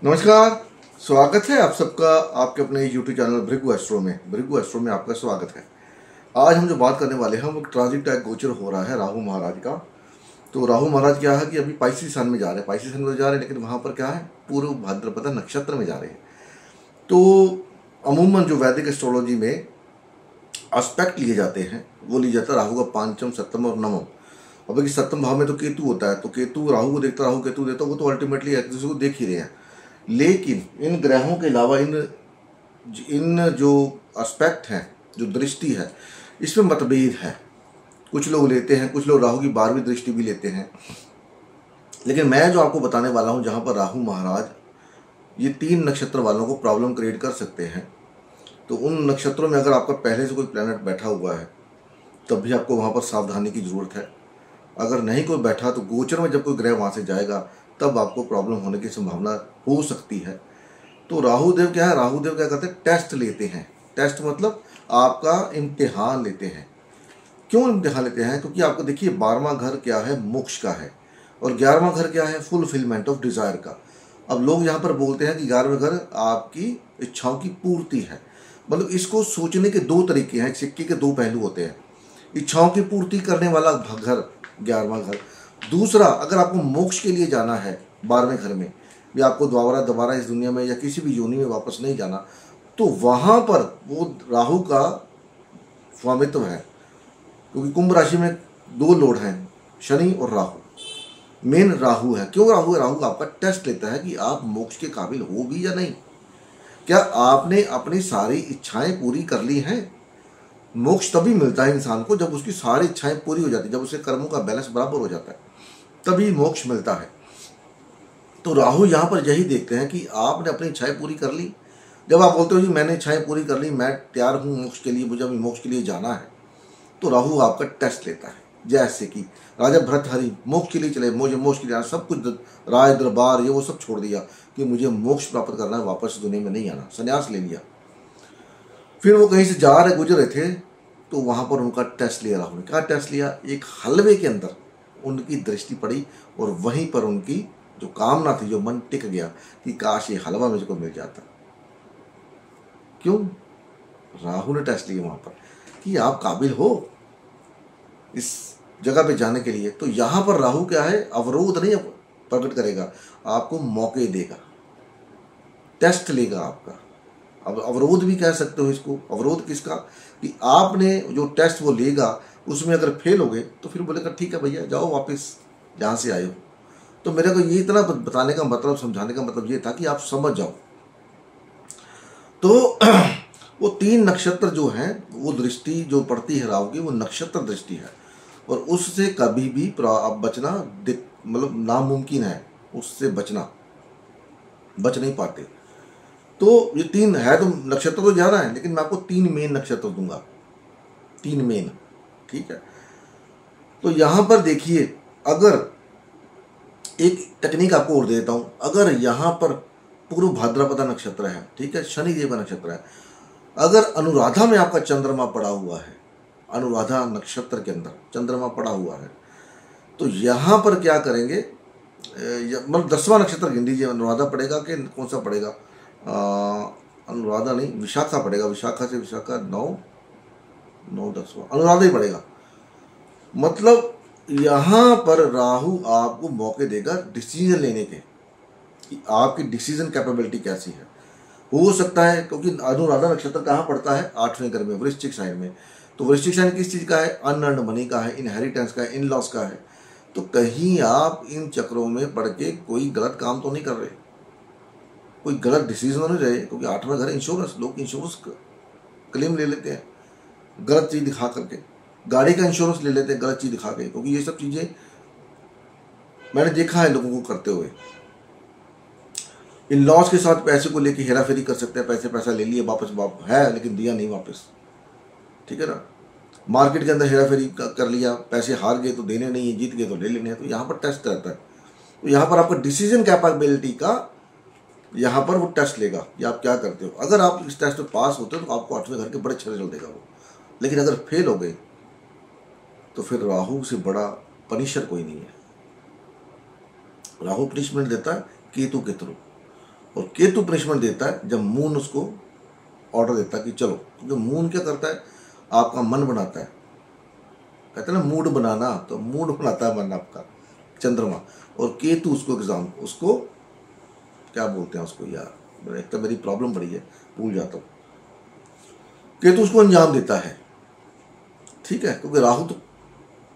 नमस्कार। स्वागत है आप सबका आपके अपने YouTube चैनल भृगु एस्ट्रो में आपका स्वागत है। आज हम जो बात करने वाले हैं वो ट्रांजिट का गोचर हो रहा है राहु महाराज का। तो राहु महाराज क्या है कि अभी पाइसेस सन में जा रहे हैं, लेकिन वहाँ पर क्या है, पूर्व भाद्रपद नक्षत्र में जा रहे हैं। तो अमूमन जो वैदिक एस्ट्रोलॉजी में एस्पेक्ट लिए जाते हैं वो लिए जाता है राहु का पांचम, सप्तम और नवम। अब कि सप्तम भाव में तो केतु होता है, तो केतु राहु को देखता, राहु केतु देता, वो तो अल्टीमेटली एक दूसरे को देख ही रहे हैं। लेकिन इन ग्रहों के अलावा इन जो एस्पेक्ट हैं, जो दृष्टि है, इसमें मतभेद है। कुछ लोग लेते हैं, कुछ लोग राहु की 12वीं दृष्टि भी लेते हैं। लेकिन मैं जो आपको बताने वाला हूं, जहां पर राहु महाराज ये 3 नक्षत्र वालों को प्रॉब्लम क्रिएट कर सकते हैं, तो उन नक्षत्रों में अगर आपका पहले से कोई प्लैनेट बैठा हुआ है तब भी आपको वहां पर सावधानी की जरूरत है। अगर नहीं कोई बैठा तो गोचर में जब कोई ग्रह वहां से जाएगा तब आपको प्रॉब्लम होने की संभावना हो सकती है। तो राहुदेव क्या है, राहुदेव क्या करते हैं, टेस्ट लेते हैं। टेस्ट मतलब आपका इम्तिहान लेते हैं। क्यों इम्तिहान लेते हैं? क्योंकि आपको देखिए 12वां घर क्या है, मोक्ष का है, और 11वां घर क्या है, फुलफिलमेंट ऑफ डिजायर का। अब लोग यहाँ पर बोलते हैं कि 11वां घर आपकी इच्छाओं की पूर्ति है। मतलब इसको सोचने के 2 तरीके हैं, सिक्के के 2 पहलू होते हैं। इच्छाओं की पूर्ति करने वाला घर 11वां घर। दूसरा, अगर आपको मोक्ष के लिए जाना है 12वें घर में, या आपको दोबारा इस दुनिया में या किसी भी योनि में वापस नहीं जाना, तो वहां पर वो राहु का स्वामित्व है। क्योंकि कुंभ राशि में 2 लॉर्ड हैं, शनि और राहु। मेन राहु है। क्यों राहु है? राहु आपका टेस्ट लेता है कि आप मोक्ष के काबिल हो भी या नहीं। क्या आपने अपनी सारी इच्छाएं पूरी कर ली हैं? मोक्ष तभी मिलता है इंसान को जब उसकी सारी इच्छाएं पूरी हो जाती है, जब उसके कर्मों का बैलेंस बराबर हो जाता है, तभी मोक्ष मिलता है। तो राहु यहाँ पर यही देखते हैं कि आपने अपनी इच्छाएं पूरी कर ली। जब आप बोलते हो जी मैंने इच्छाएं पूरी कर ली, मैं तैयार हूँ मोक्ष के लिए, मुझे अभी मोक्ष के लिए जाना है, तो राहु आपका टेस्ट लेता है। जैसे कि राजा भर्तृहरि मोक्ष के लिए चले, मुझे मोक्ष के लिए सब कुछ राज दरबार ये वो सब छोड़ दिया कि मुझे मोक्ष प्राप्त करना है, वापस दुनिया में नहीं आना, संन्यास ले लिया। फिर वो कहीं से जा रहे गुजर रहे थे, तो वहां पर उनका टेस्ट लिया राहु ने। क्या टेस्ट लिया? एक हलवे के अंदर उनकी दृष्टि पड़ी, और वहीं पर उनकी जो कामना थी, जो मन टिक गया कि काश ये हलवा मुझको मिल जाता। क्यों? राहु ने टेस्ट लिया वहां पर कि आप काबिल हो इस जगह पे जाने के लिए। तो यहां पर राहु क्या है, अवरोध नहीं प्रकट करेगा, आपको मौके देगा, टेस्ट लेगा आपका। अब अवरोध भी कह सकते हो इसको। अवरोध किसका? कि आपने जो टेस्ट वो लेगा, उसमें अगर फेल हो गए तो फिर बोलेगा ठीक है भैया जाओ वापस जहां से आए हो। तो मेरे को ये इतना बताने का मतलब, समझाने का मतलब ये था कि आप समझ जाओ। तो वो 3 नक्षत्र जो हैं, वो दृष्टि जो पड़ती है राहु की, वो नक्षत्र दृष्टि है, और उससे कभी भी बचना मतलब नामुमकिन है। उससे बच नहीं पाते। तो ये 3 है, तो नक्षत्र तो ज्यादा है, लेकिन मैं आपको 3 मेन नक्षत्र दूंगा, 3 मेन। ठीक है, तो यहां पर देखिए, अगर एक टेक्निक आपको और देता हूं, अगर यहां पर पूर्व भाद्रपद नक्षत्र है, ठीक है, शनि देव का नक्षत्र है, अगर अनुराधा में आपका चंद्रमा पड़ा हुआ है, अनुराधा नक्षत्र के अंदर चंद्रमा पड़ा हुआ है, तो यहां पर क्या करेंगे, मतलब 10वां नक्षत्र गिन लीजिए। अनुराधा पड़ेगा कि कौन सा पड़ेगा, अनुराधा नहीं, विशाखा पड़ेगा। विशाखा से विशाखा 9 10वां अनुराधा ही पड़ेगा। मतलब यहां पर राहु आपको मौके देगा डिसीजन लेने के, कि आपकी डिसीजन कैपेबिलिटी कैसी है। हो सकता है, क्योंकि अनुराधा नक्षत्र कहाँ पड़ता है, 8वें घर में, वृश्चिक साइन में। तो वृश्चिक साइन किस चीज का है? अनअर्न्ड मनी का है, इनहेरिटेंस का है, इन लॉस का है। तो कहीं आप इन चक्रों में पड़ के कोई गलत काम तो नहीं कर रहे, कोई गलत डिसीजन नहीं रहे। क्योंकि 8वां घर इंश्योरेंस, लोग इंश्योरेंस क्लेम ले लेते हैं गलत चीज दिखा करके, गाड़ी का इंश्योरेंस ले लेते हैं गलत चीज दिखा के। क्योंकि ये सब चीजें मैंने देखा है लोगों को करते हुए। इन लॉस के साथ पैसे को लेके हेरा फेरी कर सकते हैं, पैसा ले लिए वापस है, लेकिन दिया नहीं वापस। ठीक है ना, मार्केट के अंदर हेरा फेरी कर लिया, पैसे हार गए तो देने नहीं है, जीत गए तो ले लेने हैं। तो यहाँ पर टेस्ट रहता है। तो यहाँ पर आपका डिसीजन कैपेबिलिटी का यहाँ पर वो टेस्ट लेगा कि आप क्या करते हो। अगर आप इस टेस्ट में पास होते हो तो आपको 8वें घर के बड़े अच्छे रिजल्ट देगा वो। लेकिन अगर फेल हो गए तो फिर राहु से बड़ा पनिशर कोई नहीं है। राहु पनिशमेंट देता है केतु के थ्रू। और केतु पनिशमेंट देता है जब मून उसको ऑर्डर देता है कि चलो, क्योंकि मून क्या करता है, आपका मन बनाता है, कहते हैं ना मूड बनाना, तो मूड बनाता है मन आपका चंद्रमा, और केतु उसको क्या बोलते हैं उसको यार, एक तो मेरी प्रॉब्लम बड़ी है, भूल जाता हूँ। केतु उसको अंजाम देता है, ठीक है, क्योंकि राहु तो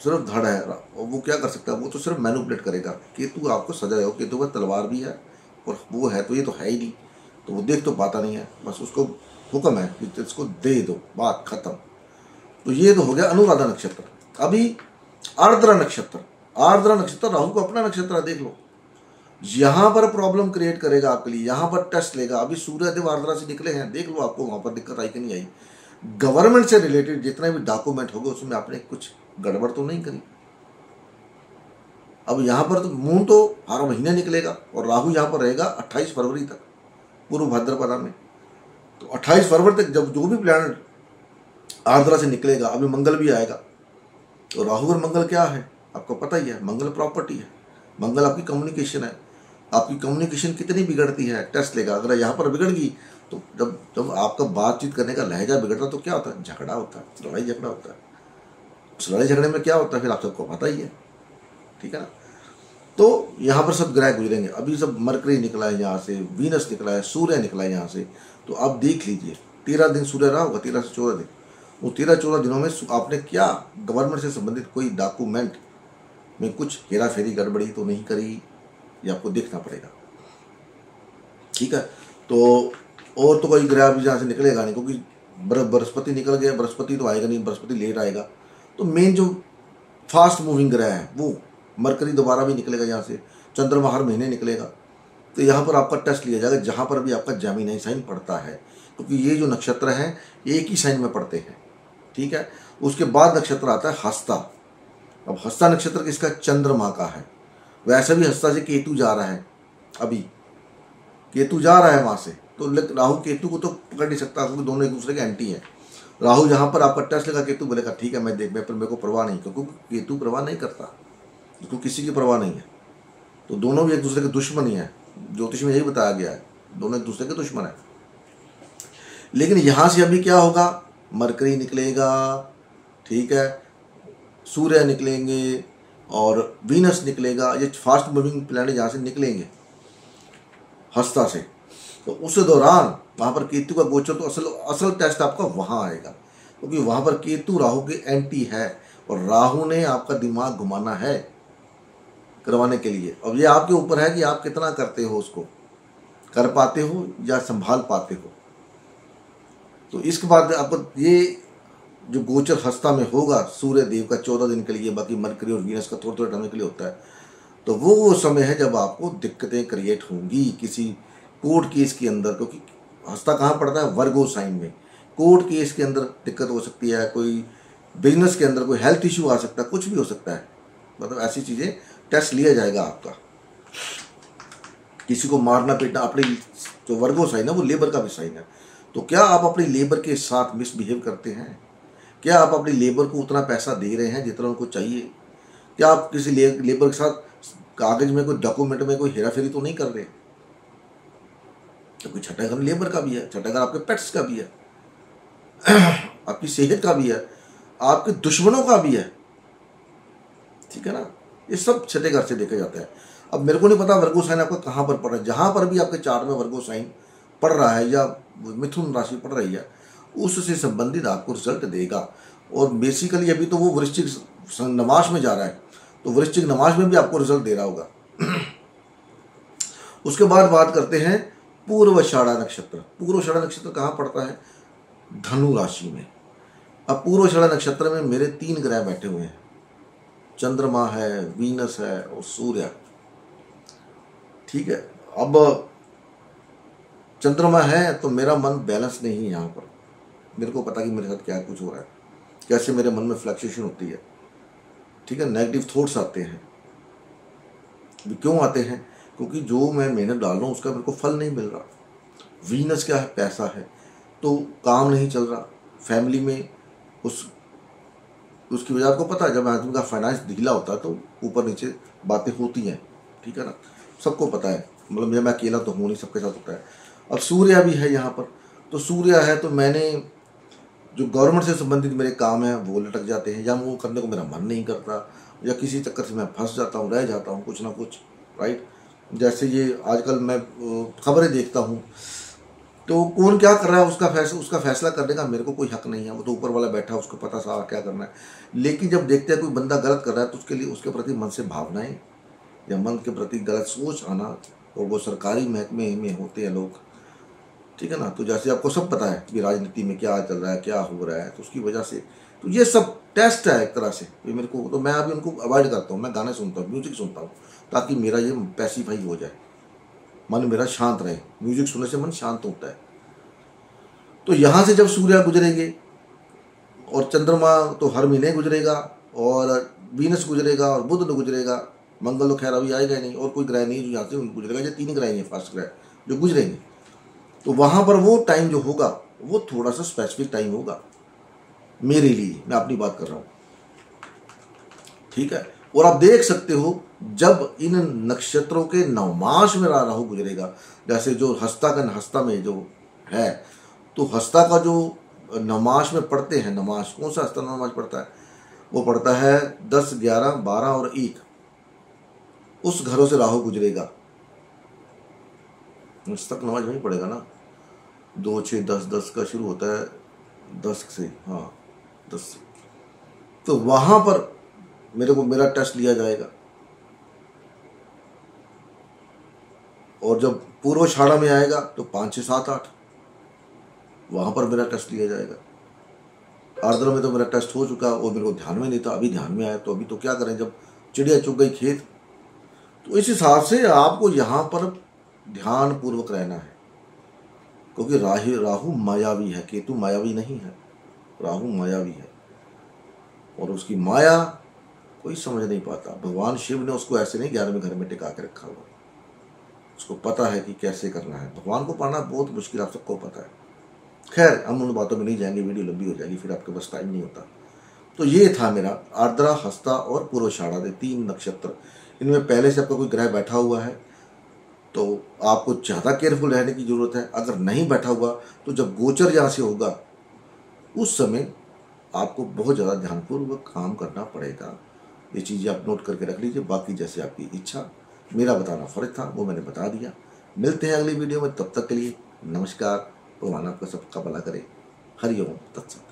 सिर्फ धड़ है, और वो क्या कर सकता है, वो तो सिर्फ मैनिपुलेट करेगा। केतु आपको सजा देगा, केतु का तलवार भी है और वो है तो ये तो है ही नहीं, तो वो देख तो पाता नहीं है, बस उसको हुक्म है कि इसको दे दो, बात खत्म। तो ये तो हो गया अनुराधा नक्षत्र। अभी आर्द्रा नक्षत्र, आर्द्रा नक्षत्र राहु का अपना नक्षत्र है, देख लो, यहां पर प्रॉब्लम क्रिएट करेगा आपके लिए, यहां पर टेस्ट लेगा। अभी सूर्यदेव आर्द्रा से निकले हैं, देख लो आपको वहां पर दिक्कत आई कि नहीं आई। गवर्नमेंट से रिलेटेड जितने भी डॉक्यूमेंट होंगे उसमें आपने कुछ गड़बड़ तो नहीं करी। अब यहां पर तो मून तो हर महीने निकलेगा और राहु यहां पर रहेगा 28 फरवरी तक पूर्व भाद्रपदा में। तो 28 फरवरी तक जब जो भी प्लैनेट आर्द्रा से निकलेगा, अभी मंगल भी आएगा, तो राहु और मंगल क्या है आपको पता ही है, मंगल प्रॉपर्टी है, मंगल आपकी कम्युनिकेशन है। आपकी कम्युनिकेशन कितनी बिगड़ती है, टेस्ट लेगा। अगर यहाँ पर बिगड़ गई तो जब जब आपका बातचीत करने का लहजा बिगड़ता तो क्या होता है, झगड़ा होता है, लड़ाई झगड़ा होता है। उस लड़ाई झगड़े में क्या होता है फिर आप सबको पता ही है, ठीक है ना। तो यहाँ पर सब ग्रह गुजरेंगे। अभी सब मरकरी निकला है यहाँ से, वीनस निकला है, सूर्य निकला है यहाँ से। तो आप देख लीजिए 13 दिन सूर्य रहा होगा, 13 से 14 दिन। वो 13-14 दिनों में आपने क्या गवर्नमेंट से संबंधित कोई डॉक्यूमेंट में कुछ हेरा फेरी गड़बड़ी तो नहीं करी, ये आपको देखना पड़ेगा, ठीक है। तो और तो कोई ग्रह भी जहाँ से निकलेगा नहीं, क्योंकि बृहस्पति निकल गया, बृहस्पति तो आएगा नहीं, बृहस्पति लेट आएगा। तो मेन जो फास्ट मूविंग ग्रह है वो मरकरी दोबारा भी निकलेगा यहाँ से, चंद्रमा हर महीने निकलेगा। तो यहाँ पर आपका टेस्ट लिया जाएगा जहाँ पर भी आपका जेमिनी साइन पड़ता है, क्योंकि ये जो नक्षत्र हैं एक ही साइन में पड़ते हैं, ठीक है। उसके बाद नक्षत्र आता है हस्ता। अब हस्ता नक्षत्र किसका, चंद्रमा का है। वैसे भी हस्ता से केतु जा रहा है, अभी केतु जा रहा है वहां से, तो राहु केतु को तो पकड़ नहीं सकता, क्योंकि दोनों एक दूसरे के एंटी हैं। राहु यहाँ पर आपका टेस्ट लगा, केतु बोलेगा ठीक है मैं देख, मैं पर मेरे को परवाह नहीं, क्योंकि केतु परवाह नहीं करता, उसको किसी की परवाह नहीं है। तो दोनों भी एक दूसरे के दुश्मन ही है, ज्योतिष में यही बताया गया है, दोनों एक दूसरे के दुश्मन है। लेकिन यहां से अभी क्या होगा, मरकरी निकलेगा, ठीक है, सूर्य निकलेंगे और वीनस निकलेगा। ये फास्ट मूविंग प्लैनेट यहाँ से निकलेंगे हस्ता से। तो उस दौरान वहां पर केतु का गोचर, तो असल टेस्ट आपका वहां आएगा, क्योंकि वहां पर केतु राहु के एंटी है और राहु ने आपका दिमाग घुमाना है करवाने के लिए। अब ये आपके ऊपर है कि आप कितना करते हो, उसको कर पाते हो या संभाल पाते हो। तो इसके बाद आपको ये जो गोचर हस्ता में होगा सूर्य देव का 14 दिन के लिए, बाकी मरकरी और वीनस का थोड़ा थोड़ा टाइम के लिए होता है, तो वो समय है जब आपको दिक्कतें क्रिएट होंगी किसी कोर्ट केस के अंदर, क्योंकि हस्ता कहाँ पड़ता है, वर्गो साइन में। कोर्ट केस के अंदर दिक्कत हो सकती है, कोई बिजनेस के अंदर कोई हेल्थ इश्यू आ सकता है, कुछ भी हो सकता है, मतलब ऐसी चीजें टेस्ट लिया जाएगा आपका। किसी को मारना पीटना, अपनी जो वर्गो साइन है वो लेबर का भी साइन है। तो क्या आप अपनी लेबर के साथ मिसबिहेव करते हैं, क्या आप अपनी लेबर को उतना पैसा दे रहे हैं जितना उनको चाहिए, क्या आप किसी लेबर के साथ कागज में कोई डॉक्यूमेंट में कोई हेराफेरी तो नहीं कर रहे। क्योंकि छठा घर लेबर का भी है, छठा घर आपके पेट्स का भी है, आपकी सेहत का भी है, आपके दुश्मनों का भी है, ठीक है ना। ये सब छठे घर से देखा जाता है। अब मेरे को नहीं पता वर्गो साइन आपका कहाँ पर पड़ रहा है, जहां पर भी आपके चार्ट में वर्गो साइन पड़ रहा है या मिथुन राशि पड़ रही है, उससे संबंधित आपको रिजल्ट देगा। और बेसिकली अभी तो वो वृश्चिक नमाज में जा रहा है, तो वृश्चिक नमाज में भी आपको रिजल्ट दे रहा होगा। उसके बाद बात करते हैं पूर्वाषाढ़ा नक्षत्र। पूर्वाषाढ़ा नक्षत्र कहाँ पड़ता है, धनु राशि में। अब पूर्वाषाढ़ा नक्षत्र में मेरे 3 ग्रह बैठे हुए हैं, चंद्रमा है, वीनस है और सूर्य, ठीक है। अब चंद्रमा है तो मेरा मन बैलेंस नहीं है यहाँ पर, मेरे को पता कि मेरे साथ क्या कुछ हो रहा है, कैसे मेरे मन में फ्लक्चुएशन होती है, ठीक है, नेगेटिव थॉट्स आते हैं। क्यों आते हैं, क्योंकि जो मैं मेहनत डाल रहा हूँ उसका मेरे को फल नहीं मिल रहा। वीनस क्या है, पैसा है, तो काम नहीं चल रहा फैमिली में। उसकी वजह आपको पता है, जब आदमी का फाइनेंस ढीला होता है तो ऊपर नीचे बातें होती हैं, ठीक है ना, सबको पता है। मतलब मैं अकेला तो हूँ नहीं, सबके साथ होता है। अब सूर्य भी है यहाँ पर, तो सूर्य है तो मैंने जो गवर्नमेंट से संबंधित मेरे काम हैं वो लटक जाते हैं, या वो करने को मेरा मन नहीं करता, या किसी चक्कर से मैं फंस जाता हूँ, रह जाता हूँ कुछ ना कुछ, राइट। जैसे ये आजकल मैं खबरें देखता हूँ, तो कौन क्या कर रहा है उसका फैसला करने का मेरे को कोई हक नहीं है, वो तो ऊपर वाला बैठा है, उसको पता सारा क्या करना है। लेकिन जब देखते हैं कोई बंदा गलत कर रहा है तो उसके लिए उसके प्रति मन से भावनाएं या मन के प्रति गलत सोच आना, और वो सरकारी महकमे में होते हैं लोग, ठीक है ना। तो जैसे आपको सब पता है कि राजनीति में क्या चल रहा है, क्या हो रहा है, तो उसकी वजह से तो ये सब टेस्ट है एक तरह से। ये मेरे को तो मैं अभी उनको अवॉइड करता हूँ, मैं गाने सुनता हूँ, म्यूजिक सुनता हूँ, ताकि मेरा ये पैसिफाई हो जाए, मन मेरा शांत रहे। म्यूजिक सुनने से मन शांत होता है। तो यहाँ से जब सूर्य गुजरेंगे और चंद्रमा तो हर महीने गुजरेगा, और वीनस गुजरेगा, और बुध गुजरेगा, मंगल तो खैर अभी आएगा नहीं, और कोई ग्रह नहीं जो यहाँ से गुजरेगा। ये 3 ग्रह हैं फास्ट ग्रह जो गुजरेंगे। तो वहाँ पर वो टाइम जो होगा वो थोड़ा सा स्पेसिफिक टाइम होगा मेरे लिए, मैं अपनी बात कर रहा हूँ, ठीक है। और आप देख सकते हो जब इन नक्षत्रों के नवमास में राहु गुजरेगा, जैसे जो हस्ता में जो है, तो हस्ता का जो नवमास में पढ़ते हैं, नवमास कौन सा हस्ता नवमास पड़ता है, वो पड़ता है 10, 11, 12 और 1। उस घरों से राहु गुजरेगा, उस तक नमाज नहीं पड़ेगा ना। 2, 6, 10, 10 का शुरू होता है, 10 से, हाँ 10 से। तो वहां पर मेरे को मेरा टेस्ट लिया जाएगा, और जब पूर्वाषाढ़ा में आएगा तो 5, 6, 7, 8 वहां पर मेरा टेस्ट लिया जाएगा। आर्द्र में तो मेरा टेस्ट हो चुका, और मेरे को ध्यान में नहीं था, अभी ध्यान में आया। तो अभी तो क्या करें जब चिड़िया चुग गई खेत। तो इस हिसाब से आपको यहाँ पर ध्यान पूर्वक रहना है, क्योंकि राहु मायावी है, केतु मायावी नहीं है, राहु मायावी है, और उसकी माया कोई समझ नहीं पाता। भगवान शिव ने उसको ऐसे नहीं 11वें घर में टिका के रखा हुआ, उसको पता है कि कैसे करना है। भगवान को पाना बहुत मुश्किल, आप सबको पता है। खैर हम उन बातों में नहीं जाएंगे, वीडियो लंबी हो जाएगी, फिर आपके पास टाइम नहीं होता। तो ये था मेरा आर्द्रा, हस्ता और पूर्वाषाढ़ा, 3 नक्षत्र। इनमें पहले से आपका कोई ग्रह बैठा हुआ है तो आपको ज़्यादा केयरफुल रहने की ज़रूरत है। अगर नहीं बैठा हुआ तो जब गोचर यहाँ से होगा उस समय आपको बहुत ज़्यादा ध्यानपूर्वक काम करना पड़ेगा। ये चीज़ें आप नोट करके रख लीजिए। बाकी जैसे आपकी इच्छा, मेरा बताना फर्ज था वो मैंने बता दिया। मिलते हैं अगली वीडियो में, तब तक के लिए नमस्कार। भगवान आपका सबका भला करे। हरि ओम तत्सत।